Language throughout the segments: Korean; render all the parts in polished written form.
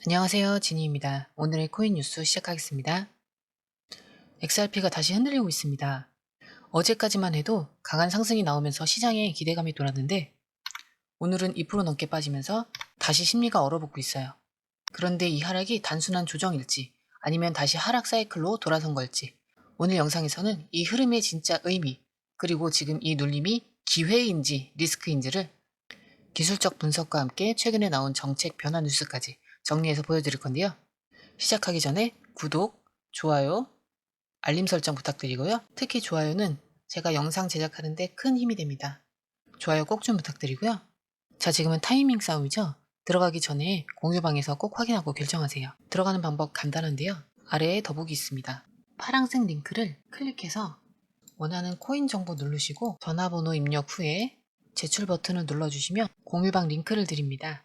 안녕하세요. 지니입니다. 오늘의 코인 뉴스 시작하겠습니다. XRP가 다시 흔들리고 있습니다. 어제까지만 해도 강한 상승이 나오면서 시장에 기대감이 돌았는데 오늘은 2% 넘게 빠지면서 다시 심리가 얼어붙고 있어요. 그런데 이 하락이 단순한 조정일지 아니면 다시 하락 사이클로 돌아선 걸지 오늘 영상에서는 이 흐름의 진짜 의미 그리고 지금 이 눌림이 기회인지 리스크인지를 기술적 분석과 함께 최근에 나온 정책 변화 뉴스까지 정리해서 보여드릴 건데요. 시작하기 전에 구독, 좋아요, 알림 설정 부탁드리고요. 특히 좋아요는 제가 영상 제작하는데 큰 힘이 됩니다. 좋아요 꼭 좀 부탁드리고요. 자, 지금은 타이밍 싸움이죠. 들어가기 전에 공유방에서 꼭 확인하고 결정하세요. 들어가는 방법 간단한데요. 아래에 더보기 있습니다. 파란색 링크를 클릭해서 원하는 코인 정보 누르시고 전화번호 입력 후에 제출 버튼을 눌러주시면 공유방 링크를 드립니다.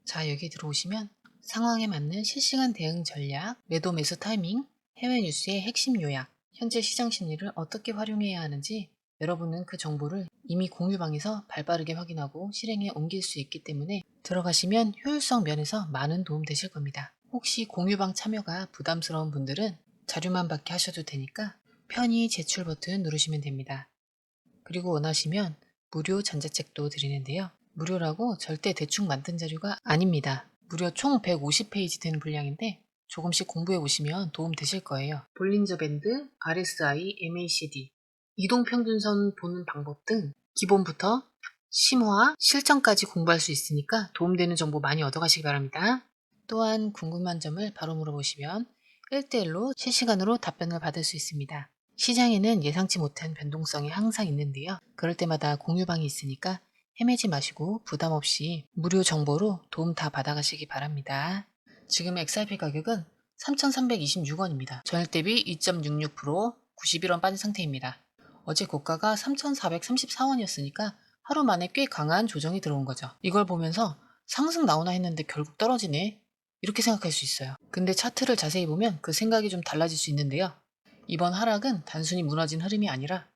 자, 여기 들어오시면 상황에 맞는 실시간 대응 전략, 매도 매수 타이밍, 해외 뉴스의 핵심 요약, 현재 시장 심리를 어떻게 활용해야 하는지 여러분은 그 정보를 이미 공유방에서 발빠르게 확인하고 실행에 옮길 수 있기 때문에 들어가시면 효율성 면에서 많은 도움 되실 겁니다. 혹시 공유방 참여가 부담스러운 분들은 자료만 받게 하셔도 되니까 편히 제출 버튼 누르시면 됩니다. 그리고 원하시면 무료 전자책도 드리는데요. 무료라고 절대 대충 만든 자료가 아닙니다. 무려 총 150페이지 되는 분량인데 조금씩 공부해 보시면 도움 되실 거예요. 볼린저 밴드, RSI, MACD, 이동평균선 보는 방법 등 기본부터 심화, 실전까지 공부할 수 있으니까 도움되는 정보 많이 얻어가시기 바랍니다. 또한 궁금한 점을 바로 물어보시면 1대1로 실시간으로 답변을 받을 수 있습니다. 시장에는 예상치 못한 변동성이 항상 있는데요. 그럴 때마다 공유방이 있으니까 헤매지 마시고 부담 없이 무료 정보로 도움 다 받아가시기 바랍니다. 지금 XRP 가격은 3,326원입니다. 전일 대비 2.66% 91원 빠진 상태입니다. 어제 고가가 3,434원이었으니까 하루 만에 꽤 강한 조정이 들어온 거죠. 이걸 보면서 상승 나오나 했는데 결국 떨어지네. 이렇게 생각할 수 있어요. 근데 차트를 자세히 보면 그 생각이 좀 달라질 수 있는데요. 이번 하락은 단순히 무너진 흐름이 아니라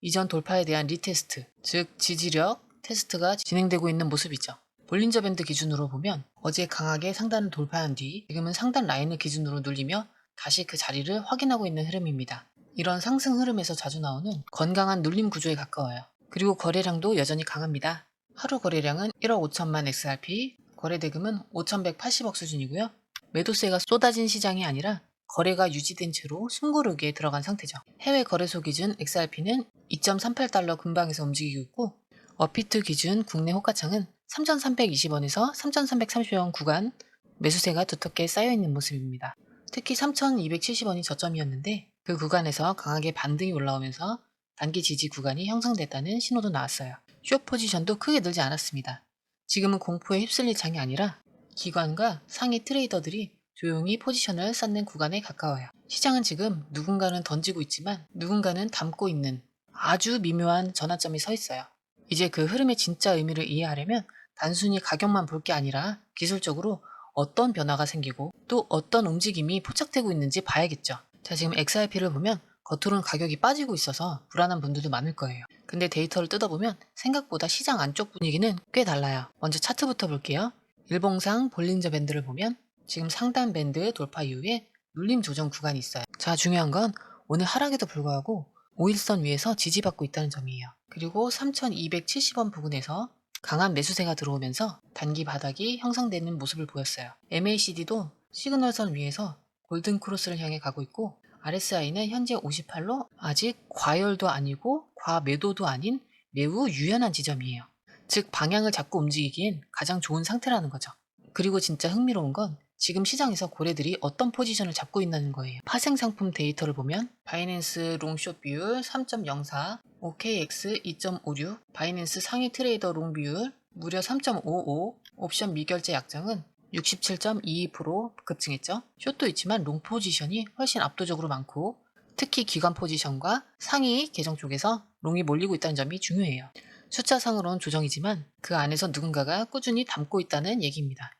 이전 돌파에 대한 리테스트, 즉 지지력 테스트가 진행되고 있는 모습이죠. 볼린저 밴드 기준으로 보면 어제 강하게 상단을 돌파한 뒤 지금은 상단 라인을 기준으로 눌리며 다시 그 자리를 확인하고 있는 흐름입니다. 이런 상승 흐름에서 자주 나오는 건강한 눌림 구조에 가까워요. 그리고 거래량도 여전히 강합니다. 하루 거래량은 1억 5천만 XRP, 거래대금은 5,180억 수준이고요. 매도세가 쏟아진 시장이 아니라 거래가 유지된 채로 숨고르기에 들어간 상태죠. 해외 거래소 기준 XRP는 2.38달러 근방에서 움직이고 있고 어피트 기준 국내 호가창은 3,320원에서 3,330원 구간 매수세가 두텁게 쌓여있는 모습입니다. 특히 3,270원이 저점이었는데 그 구간에서 강하게 반등이 올라오면서 단기 지지 구간이 형성됐다는 신호도 나왔어요. 숏 포지션도 크게 늘지 않았습니다. 지금은 공포에 휩쓸릴 장이 아니라 기관과 상위 트레이더들이 조용히 포지션을 쌓는 구간에 가까워요. 시장은 지금 누군가는 던지고 있지만 누군가는 담고 있는 아주 미묘한 전환점이 서 있어요. 이제 그 흐름의 진짜 의미를 이해하려면 단순히 가격만 볼 게 아니라 기술적으로 어떤 변화가 생기고 또 어떤 움직임이 포착되고 있는지 봐야겠죠. 자, 지금 XRP를 보면 겉으로는 가격이 빠지고 있어서 불안한 분들도 많을 거예요. 근데 데이터를 뜯어보면 생각보다 시장 안쪽 분위기는 꽤 달라요. 먼저 차트부터 볼게요. 일봉상 볼린저 밴드를 보면 지금 상단 밴드 돌파 이후에 눌림 조정 구간이 있어요. 자, 중요한 건 오늘 하락에도 불구하고 5일선 위에서 지지받고 있다는 점이에요. 그리고 3,270원 부근에서 강한 매수세가 들어오면서 단기 바닥이 형성되는 모습을 보였어요. MACD도 시그널선 위에서 골든 크로스를 향해 가고 있고 RSI는 현재 58로 아직 과열도 아니고 과매도도 아닌 매우 유연한 지점이에요. 즉 방향을 잡고 움직이기엔 가장 좋은 상태라는 거죠. 그리고 진짜 흥미로운 건 지금 시장에서 고래들이 어떤 포지션을 잡고 있다는 거예요. 파생 상품 데이터를 보면 바이낸스 롱숏 비율 3.04, OKX 2.56, 바이낸스 상위 트레이더 롱 비율 무려 3.55, 옵션 미결제 약정은 67.22% 급증했죠. 숏도 있지만 롱 포지션이 훨씬 압도적으로 많고 특히 기관 포지션과 상위 계정 쪽에서 롱이 몰리고 있다는 점이 중요해요. 숫자상으로는 조정이지만 그 안에서 누군가가 꾸준히 담고 있다는 얘기입니다.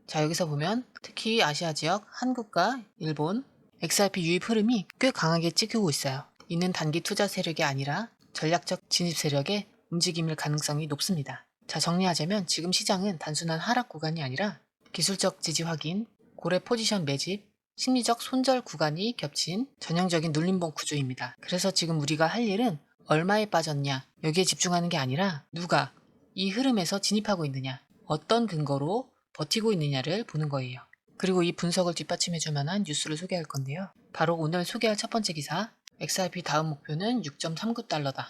자, 여기서 보면 특히 아시아 지역, 한국과 일본, XRP 유입 흐름이 꽤 강하게 찍히고 있어요. 이는 단기 투자 세력이 아니라 전략적 진입 세력의 움직임일 가능성이 높습니다. 자, 정리하자면 지금 시장은 단순한 하락 구간이 아니라 기술적 지지 확인, 고래 포지션 매집, 심리적 손절 구간이 겹친 전형적인 눌림봉 구조입니다. 그래서 지금 우리가 할 일은 얼마에 빠졌냐 여기에 집중하는 게 아니라 누가 이 흐름에서 진입하고 있느냐, 어떤 근거로 버티고 있느냐를 보는 거예요. 그리고 이 분석을 뒷받침해줄 만한 뉴스를 소개할 건데요. 바로 오늘 소개할 첫 번째 기사, XRP 다음 목표는 6.39달러다.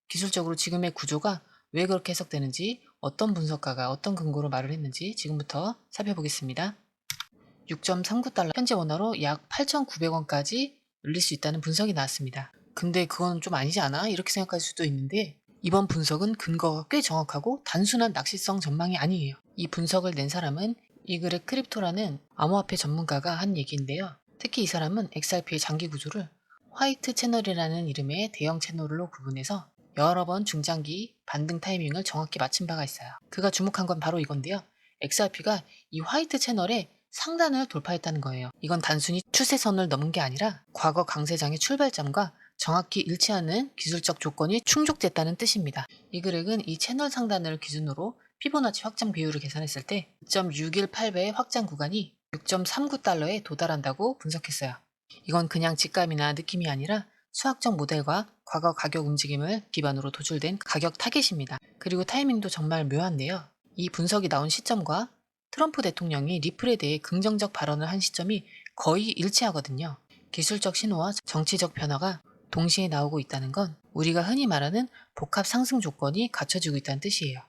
기술적으로 지금의 구조가 왜 그렇게 해석되는지, 어떤 분석가가 어떤 근거로 말을 했는지 지금부터 살펴보겠습니다. 6.39달러, 현재 원화로 약 8,900원까지 올릴 수 있다는 분석이 나왔습니다. 근데 그건 좀 아니지 않아? 이렇게 생각할 수도 있는데 이번 분석은 근거가 꽤 정확하고 단순한 낚시성 전망이 아니에요. 이 분석을 낸 사람은 이글의 크립토라는 암호화폐 전문가가 한 얘기인데요. 특히 이 사람은 XRP의 장기 구조를 화이트 채널이라는 이름의 대형 채널로 구분해서 여러 번 중장기 반등 타이밍을 정확히 맞춘 바가 있어요. 그가 주목한 건 바로 이건데요. XRP가 이 화이트 채널의 상단을 돌파했다는 거예요. 이건 단순히 추세선을 넘은 게 아니라 과거 강세장의 출발점과 정확히 일치하는 기술적 조건이 충족됐다는 뜻입니다. 이 그렉은 이 채널 상단을 기준으로 피보나치 확장 비율을 계산했을 때 2.618배의 확장 구간이 6.39달러에 도달한다고 분석했어요. 이건 그냥 직감이나 느낌이 아니라 수학적 모델과 과거 가격 움직임을 기반으로 도출된 가격 타겟입니다. 그리고 타이밍도 정말 묘한데요. 이 분석이 나온 시점과 트럼프 대통령이 리플에 대해 긍정적 발언을 한 시점이 거의 일치하거든요. 기술적 신호와 정치적 변화가 동시에 나오고 있다는 건 우리가 흔히 말하는 복합 상승 조건이 갖춰지고 있다는 뜻이에요.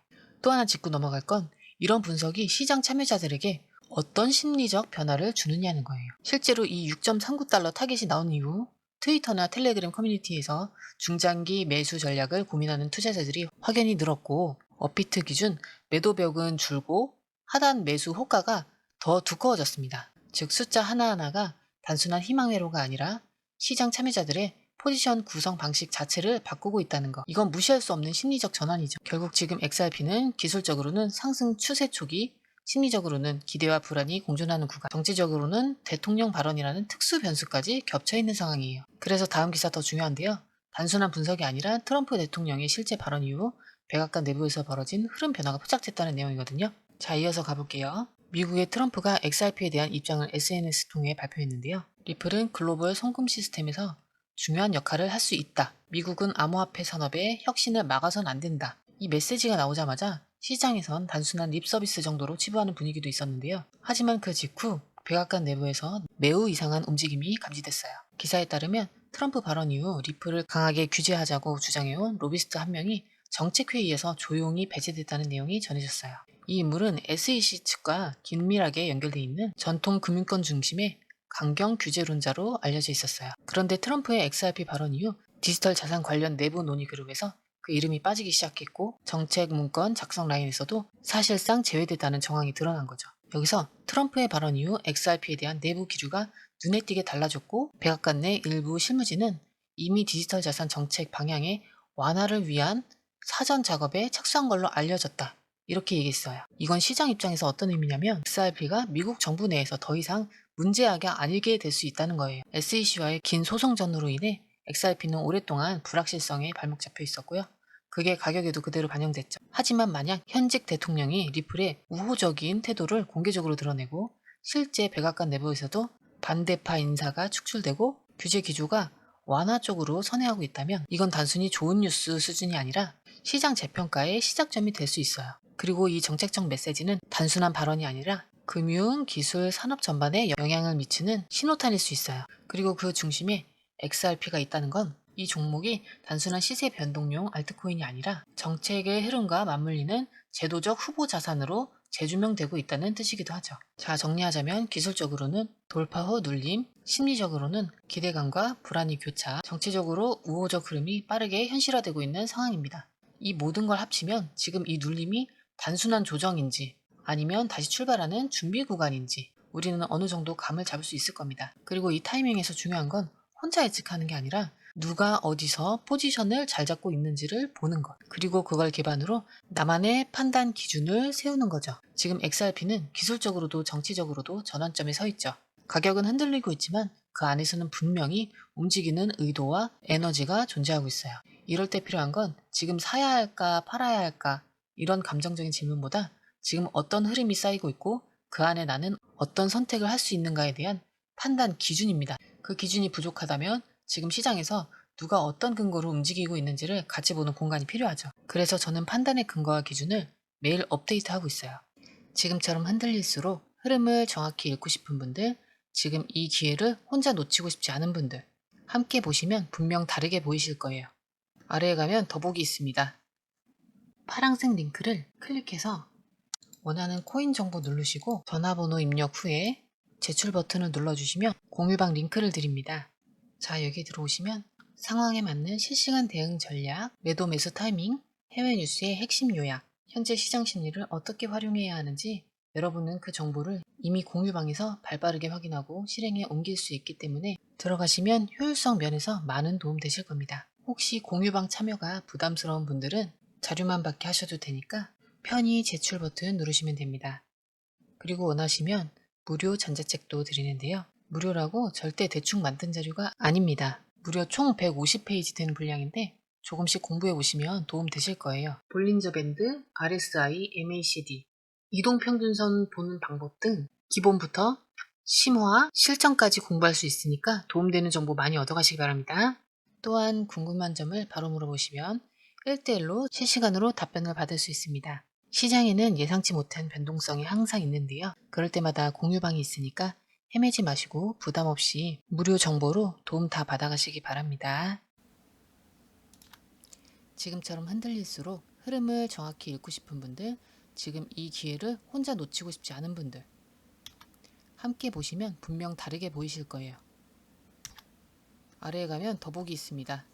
또 하나 짚고 넘어갈 건 이런 분석이 시장 참여자들에게 어떤 심리적 변화를 주느냐는 거예요. 실제로 이 6.39달러 타겟이 나온 이후 트위터나 텔레그램 커뮤니티에서 중장기 매수 전략을 고민하는 투자자들이 확연히 늘었고 업비트 기준 매도벽은 줄고 하단 매수 호가가 더 두꺼워졌습니다. 즉 숫자 하나하나가 단순한 희망 회로가 아니라 시장 참여자들의 포지션 구성 방식 자체를 바꾸고 있다는 것. 이건 무시할 수 없는 심리적 전환이죠. 결국 지금 XRP는 기술적으로는 상승 추세 초기, 심리적으로는 기대와 불안이 공존하는 구간, 정치적으로는 대통령 발언이라는 특수 변수까지 겹쳐있는 상황이에요. 그래서 다음 기사 더 중요한데요. 단순한 분석이 아니라 트럼프 대통령의 실제 발언 이후 백악관 내부에서 벌어진 흐름 변화가 포착됐다는 내용이거든요. 자, 이어서 가볼게요. 미국의 트럼프가 XRP에 대한 입장을 SNS 통해 발표했는데요. 리플은 글로벌 송금 시스템에서 중요한 역할을 할 수 있다. 미국은 암호화폐 산업의 혁신을 막아선 안 된다. 이 메시지가 나오자마자 시장에선 단순한 립 서비스 정도로 치부하는 분위기도 있었는데요. 하지만 그 직후 백악관 내부에서 매우 이상한 움직임이 감지됐어요. 기사에 따르면 트럼프 발언 이후 리플을 강하게 규제하자고 주장해온 로비스트 한 명이 정책회의에서 조용히 배제됐다는 내용이 전해졌어요. 이 인물은 SEC 측과 긴밀하게 연결돼 있는 전통 금융권 중심의 강경 규제론자로 알려져 있었어요. 그런데 트럼프의 XRP 발언 이후 디지털 자산 관련 내부 논의 그룹에서 그 이름이 빠지기 시작했고 정책 문건 작성 라인에서도 사실상 제외됐다는 정황이 드러난 거죠. 여기서 트럼프의 발언 이후 XRP에 대한 내부 기류가 눈에 띄게 달라졌고 백악관 내 일부 실무진은 이미 디지털 자산 정책 방향의 완화를 위한 사전 작업에 착수한 걸로 알려졌다. 이렇게 얘기했어요. 이건 시장 입장에서 어떤 의미냐면 XRP가 미국 정부 내에서 더 이상 문제아가 아니게 될 수 있다는 거예요. SEC와의 긴 소송 전후로 인해 XRP는 오랫동안 불확실성에 발목 잡혀 있었고요. 그게 가격에도 그대로 반영됐죠. 하지만 만약 현직 대통령이 리플의 우호적인 태도를 공개적으로 드러내고 실제 백악관 내부에서도 반대파 인사가 축출되고 규제 기조가 완화 쪽으로 선회하고 있다면 이건 단순히 좋은 뉴스 수준이 아니라 시장 재평가의 시작점이 될 수 있어요. 그리고 이 정책적 메시지는 단순한 발언이 아니라 금융, 기술, 산업 전반에 영향을 미치는 신호탄일 수 있어요. 그리고 그 중심에 XRP가 있다는 건 이 종목이 단순한 시세 변동용 알트코인이 아니라 정책의 흐름과 맞물리는 제도적 후보 자산으로 재조명되고 있다는 뜻이기도 하죠. 자, 정리하자면 기술적으로는 돌파 후 눌림, 심리적으로는 기대감과 불안이 교차, 정치적으로 우호적 흐름이 빠르게 현실화되고 있는 상황입니다. 이 모든 걸 합치면 지금 이 눌림이 단순한 조정인지 아니면 다시 출발하는 준비 구간인지 우리는 어느 정도 감을 잡을 수 있을 겁니다. 그리고 이 타이밍에서 중요한 건 혼자 예측하는 게 아니라 누가 어디서 포지션을 잘 잡고 있는지를 보는 것. 그리고 그걸 기반으로 나만의 판단 기준을 세우는 거죠. 지금 XRP는 기술적으로도 정치적으로도 전환점에 서 있죠. 가격은 흔들리고 있지만 그 안에서는 분명히 움직이는 의도와 에너지가 존재하고 있어요. 이럴 때 필요한 건 지금 사야 할까 팔아야 할까 이런 감정적인 질문보다 지금 어떤 흐름이 쌓이고 있고 그 안에 나는 어떤 선택을 할 수 있는가에 대한 판단 기준입니다. 그 기준이 부족하다면 지금 시장에서 누가 어떤 근거로 움직이고 있는지를 같이 보는 공간이 필요하죠. 그래서 저는 판단의 근거와 기준을 매일 업데이트하고 있어요. 지금처럼 흔들릴수록 흐름을 정확히 읽고 싶은 분들, 지금 이 기회를 혼자 놓치고 싶지 않은 분들, 함께 보시면 분명 다르게 보이실 거예요. 아래에 가면 더보기 있습니다. 파란색 링크를 클릭해서 원하는 코인 정보 누르시고 전화번호 입력 후에 제출 버튼을 눌러주시면 공유방 링크를 드립니다. 자, 여기 들어오시면 상황에 맞는 실시간 대응 전략, 매도 매수 타이밍, 해외 뉴스의 핵심 요약, 현재 시장 심리를 어떻게 활용해야 하는지 여러분은 그 정보를 이미 공유방에서 발빠르게 확인하고 실행에 옮길 수 있기 때문에 들어가시면 효율성 면에서 많은 도움 되실 겁니다. 혹시 공유방 참여가 부담스러운 분들은 자료만 받게 하셔도 되니까 편히 제출 버튼 누르시면 됩니다. 그리고 원하시면 무료 전자책도 드리는데요. 무료라고 절대 대충 만든 자료가 아닙니다. 무려 총 150페이지 되는 분량인데 조금씩 공부해 보시면 도움 되실 거예요. 볼린저 밴드, RSI, MACD, 이동평균선 보는 방법 등 기본부터 심화, 실전까지 공부할 수 있으니까 도움되는 정보 많이 얻어가시기 바랍니다. 또한 궁금한 점을 바로 물어보시면 1대1로 실시간으로 답변을 받을 수 있습니다. 시장에는 예상치 못한 변동성이 항상 있는데요. 그럴 때마다 공유방이 있으니까 헤매지 마시고 부담 없이 무료 정보로 도움 다 받아가시기 바랍니다. 지금처럼 흔들릴수록 흐름을 정확히 읽고 싶은 분들, 지금 이 기회를 혼자 놓치고 싶지 않은 분들, 함께 보시면 분명 다르게 보이실 거예요. 아래에 가면 더보기 있습니다.